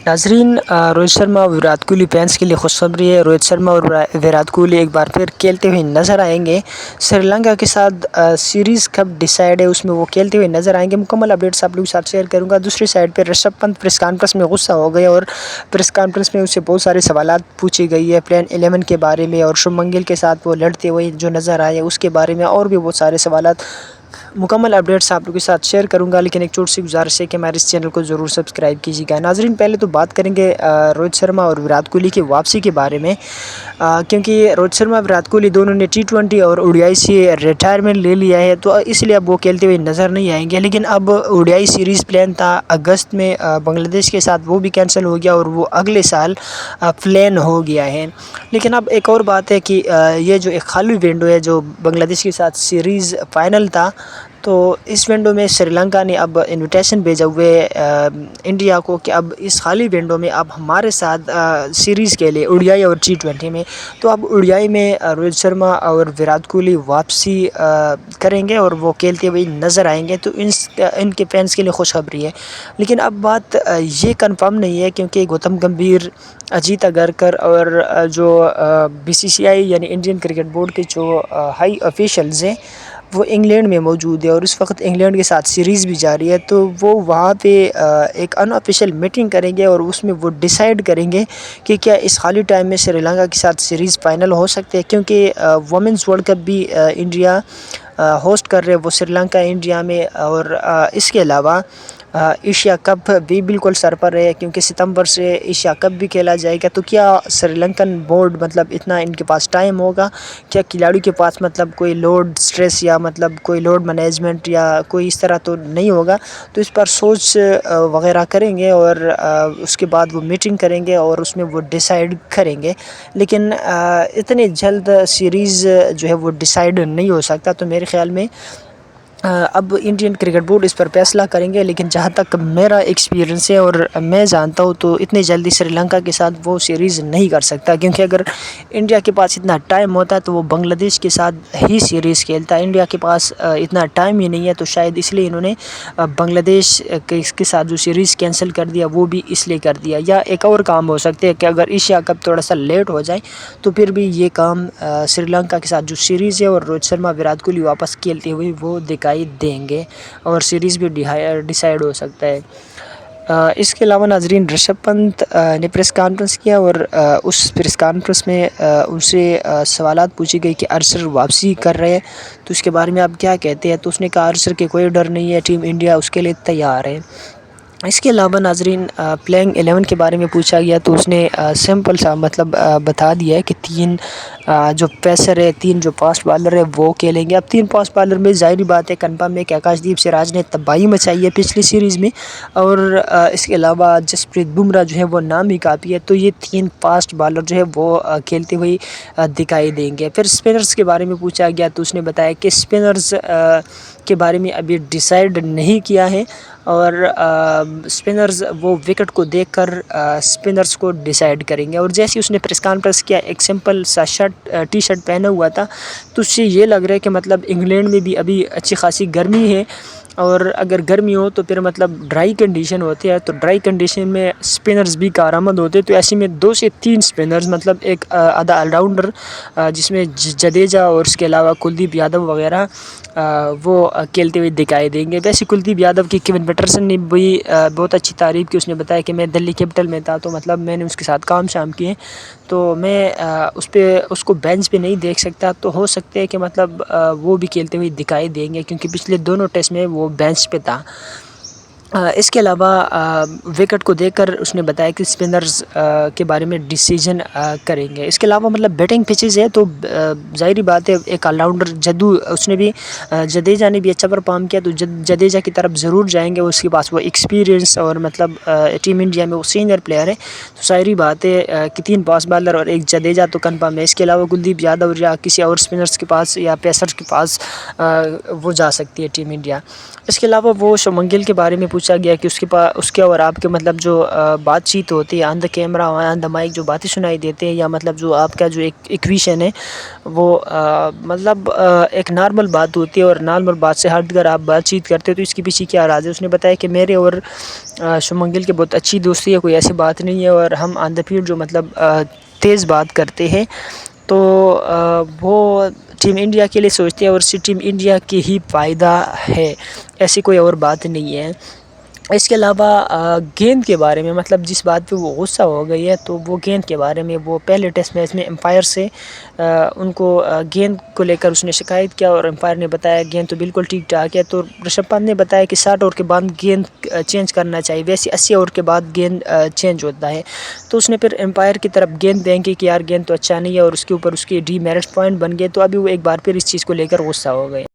ناظرین، روہت شرما اور وراٹ کوہلی فینس کے لیے خوشخبری ہے۔ روہت شرما اور وراٹ کوہلی ایک بار پھر کھیلتے ہوئے نظر آئیں گے۔ سری لنکا کے ساتھ سیریز کب ڈیسائیڈ ہے، اس میں وہ کھیلتے ہوئے نظر آئیں گے۔ مکمل اپڈیٹس آپ لوگوں کے ساتھ شیئر کروں گا۔ دوسری سائڈ پہ رشبھ پنت پریس کانفرنس میں غصہ ہو گئے اور پریس کانفرنس میں اس سے بہت سارے سوالات پوچھی گئی ہے پلین 11 کے بارے میں، اور شبھمن گل کے ساتھ وہ لڑتے ہوئے جو نظر آئے اس کے بارے میں، اور بھی بہت سارے سوالات۔ مکمل اپڈیٹس آپ لوگوں کے ساتھ شیئر کروں گا، لیکن ایک چھوٹی سی گزارش ہے کہ ہمارے اس چینل کو ضرور سبسکرائب کیجیے گا۔ ناظرین، پہلے تو بات کریں گے روہت شرما اور وراٹ کوہلی کی واپسی کے بارے میں، کیونکہ روہت شرما وراٹ کوہلی دونوں نے T20 اور ODI سے ریٹائرمنٹ لے لیا ہے، تو اس لیے اب وہ کھیلتے ہوئے نظر نہیں آئیں گے۔ لیکن اب ODI سیریز پلان تھا اگست میں بنگلہ دیش کے ساتھ، وہ بھی کینسل ہو گیا اور وہ اگلے سال پلان ہو گیا ہے۔ لیکن اب ایک اور بات ہے کہ یہ جو ایک خالی ونڈو ہے جو بنگلہ دیش کے ساتھ سیریز فائنل تھا، تو اس ونڈو میں سری لنکا نے اب انویٹیشن بھیجا ہوئے انڈیا کو کہ اب اس خالی ونڈو میں اب ہمارے ساتھ سیریز کے لیے ODI اور T20 میں، تو اب ODI میں روہت شرما اور وراٹ کوہلی واپسی کریں گے اور وہ کھیلتے ہوئے نظر آئیں گے، تو ان کے فینس کے لیے خوشخبری ہے۔ لیکن اب بات یہ کنفرم نہیں ہے، کیونکہ گوتم گمبھیر، اجیت اگرکر اور جو BCCI یعنی انڈین کرکٹ بورڈ کے جو ہائی آفیشلز ہیں وہ انگلینڈ میں موجود ہے، اور اس وقت انگلینڈ کے ساتھ سیریز بھی جاری ہے، تو وہ وہاں پہ ایک ان آفیشیل میٹنگ کریں گے اور اس میں وہ ڈیسائیڈ کریں گے کہ کیا اس خالی ٹائم میں سری لنکا کے ساتھ سیریز فائنل ہو سکتے ہیں، کیونکہ وومنس ورلڈ کپ بھی انڈیا ہوسٹ کر رہے وہ سری لنکا انڈیا میں، اور اس کے علاوہ ایشیا کپ بھی بالکل سر پر ہے، کیونکہ ستمبر سے ایشیا کپ بھی کھیلا جائے گا۔ تو کیا سری لنکن بورڈ مطلب اتنا ان کے پاس ٹائم ہوگا، کیا کھلاڑیوں کے پاس مطلب کوئی لوڈ سٹریس یا مطلب کوئی لوڈ مینجمنٹ یا کوئی اس طرح تو نہیں ہوگا، تو اس پر سوچ وغیرہ کریں گے، اور اس کے بعد وہ میٹنگ کریں گے اور اس میں وہ ڈیسائیڈ کریں گے۔ لیکن اتنے جلد سیریز جو ہے وہ ڈیسائیڈ نہیں ہو سکتا، تو میرے خیال میں اب انڈین کرکٹ بورڈ اس پر فیصلہ کریں گے۔ لیکن جہاں تک میرا ایکسپیرینس ہے اور میں جانتا ہوں، تو اتنی جلدی سری لنکا کے ساتھ وہ سیریز نہیں کر سکتا، کیونکہ اگر انڈیا کے پاس اتنا ٹائم ہوتا تو وہ بنگلہ دیش کے ساتھ ہی سیریز کھیلتا۔ انڈیا کے پاس اتنا ٹائم ہی نہیں ہے، تو شاید اس لیے انہوں نے بنگلہ دیش کے ساتھ جو سیریز کینسل کر دیا، وہ بھی اس لیے کر دیا۔ یا ایک اور کام ہو سکتے ہے کہ اگر ایشیا کپ تھوڑا سا لیٹ ہو جائے تو پھر بھی یہ کام سری لنکا کے ساتھ جو سیریز ہے اور روہت شرما وراٹ کوہلی واپس کھیلتے ہوئے وہ دکھائی دیں گے، اور سیریز بھی ڈیسائیڈ ہو سکتا ہے۔ اس کے علاوہ ناظرین، رشبھ پنت نے پریس کانفرنس کیا، اور اس پریس کانفرنس میں ان سے سوالات پوچھی گئی کہ ارشر واپسی کر رہے ہیں، تو اس کے بارے میں آپ کیا کہتے ہیں؟ تو اس نے کہا ارشر کے کوئی ڈر نہیں ہے، ٹیم انڈیا اس کے لیے تیار ہے۔ اس کے علاوہ ناظرین، پلینگ 11 کے بارے میں پوچھا گیا، تو اس نے سمپل سا مطلب بتا دیا ہے کہ 3 جو پیسر ہے، 3 جو فاسٹ بالر ہے وہ کھیلیں گے۔ اب 3 فاسٹ بالر میں ظاہری بات ہے کنفرم ہے کہ آکاش دیپ سراج نے تباہی مچائی ہے پچھلی سیریز میں، اور اس کے علاوہ جسپریت بمراہ جو ہے وہ نام ہی کافی ہے، تو یہ 3 فاسٹ بالر جو ہے وہ کھیلتے ہوئے دکھائی دیں گے۔ پھر اسپنرز کے بارے میں پوچھا گیا، تو اس نے بتایا کہ اسپنرز کے بارے میں ابھی ڈیسائیڈ نہیں کیا ہے، اور اسپنرز وہ وکٹ کو دیکھ کر اسپنرز کو ڈیسائیڈ کریں گے۔ اور جیسے اس نے پریس کانفرنس کیا، ایک سمپل سا ٹی شرٹ پہنا ہوا تھا، تو اس سے یہ لگ رہا ہے کہ مطلب انگلینڈ میں بھی ابھی اچھی خاصی گرمی ہے، اور اگر گرمی ہو تو پھر مطلب ڈرائی کنڈیشن ہوتی ہے، تو ڈرائی کنڈیشن میں اسپنرز بھی کارآمد ہوتے ہیں، تو ایسے میں 2 سے 3 اسپنرز مطلب ایک آدھا آل راؤنڈر جس میں جڈیجا اور اس کے علاوہ کلدیپ یادو وغیرہ وہ کھیلتے ہوئے دکھائی دیں گے۔ ویسے کلدیپ یادو کی کیون پیٹرسن نے بھی بہت اچھی تعریف کی، اس نے بتایا کہ میں دلی کیپٹل میں تھا، تو مطلب میں نے اس کے ساتھ کام شام کیے، تو میں اس کو بینچ پہ نہیں دیکھ سکتا، تو ہو سکتا ہے کہ مطلب وہ بھی کھیلتے ہوئے دکھائی دیں گے، کیونکہ پچھلے دونوں ٹیسٹ میں وہ بینچ پہ تھا۔ اس کے علاوہ وکٹ کو دیکھ کر اس نے بتایا کہ اسپنرز کے بارے میں ڈیسیجن کریں گے۔ اس کے علاوہ مطلب بیٹنگ پچز ہے، تو ظاہری بات ہے ایک آل راؤنڈر اس نے بھی جڈیجا نے بھی اچھا پرفارم کیا، تو جڈیجا کی طرف ضرور جائیں گے، اس کے پاس وہ ایکسپیرینس اور مطلب ٹیم انڈیا میں وہ سینئر پلیئر ہے، تو ظاہری بات ہے کہ 3 فاسٹ بالر اور ایک جڈیجا تو کنفرم ہے۔ اس کے علاوہ کلدیپ یادو یا کسی اور اسپنرز کے پاس یا پیسرز کے پاس وہ جا سکتی ہے ٹیم انڈیا۔ اس کے علاوہ وہ شبھمن گل کے بارے میں پوچھا گیا کہ اس کے اور آپ کے مطلب جو بات چیت ہوتی ہے آن the camera on the mic, جو باتیں سنائی دیتے ہیں، یا مطلب جو آپ کا جو ایک ایکویشن ہے وہ مطلب ایک نارمل بات ہوتی ہے، اور نارمل بات سے ہٹ کر آپ بات چیت کرتے ہو، تو اس کے پیچھے کیا راز ہے؟ اس نے بتایا کہ میرے اور شبھمن گل کی بہت اچھی دوستی ہے، کوئی ایسی بات نہیں ہے، اور ہم آن دا فیلڈ جو مطلب تیز بات کرتے ہیں، تو وہ ٹیم انڈیا کے لیے سوچتے ہیں، اور اس سے ٹیم انڈیا کی ہی فائدہ ہے، ایسی کوئی اور بات نہیں ہے۔ اس کے علاوہ گیند کے بارے میں، مطلب جس بات پہ وہ غصہ ہو گئی ہے، تو وہ گیند کے بارے میں وہ پہلے ٹیسٹ میچ میں امپائر سے ان کو گیند کو لے کر اس نے شکایت کیا، اور امپائر نے بتایا گیند تو بالکل ٹھیک ٹھاک ہے، تو رشبھ پنت نے بتایا کہ 60 اوور کے بعد گیند چینج کرنا چاہیے، ویسے 80 اوور کے بعد گیند چینج ہوتا ہے، تو اس نے پھر امپائر کی طرف گیند دیں گے کہ یار گیند تو اچھا نہیں ہے، اور اس کے اوپر اس کے ڈی میرٹس پوائنٹ بن گئے، تو ابھی وہ ایک بار پھر اس چیز کو لے کر غصہ ہو گئے۔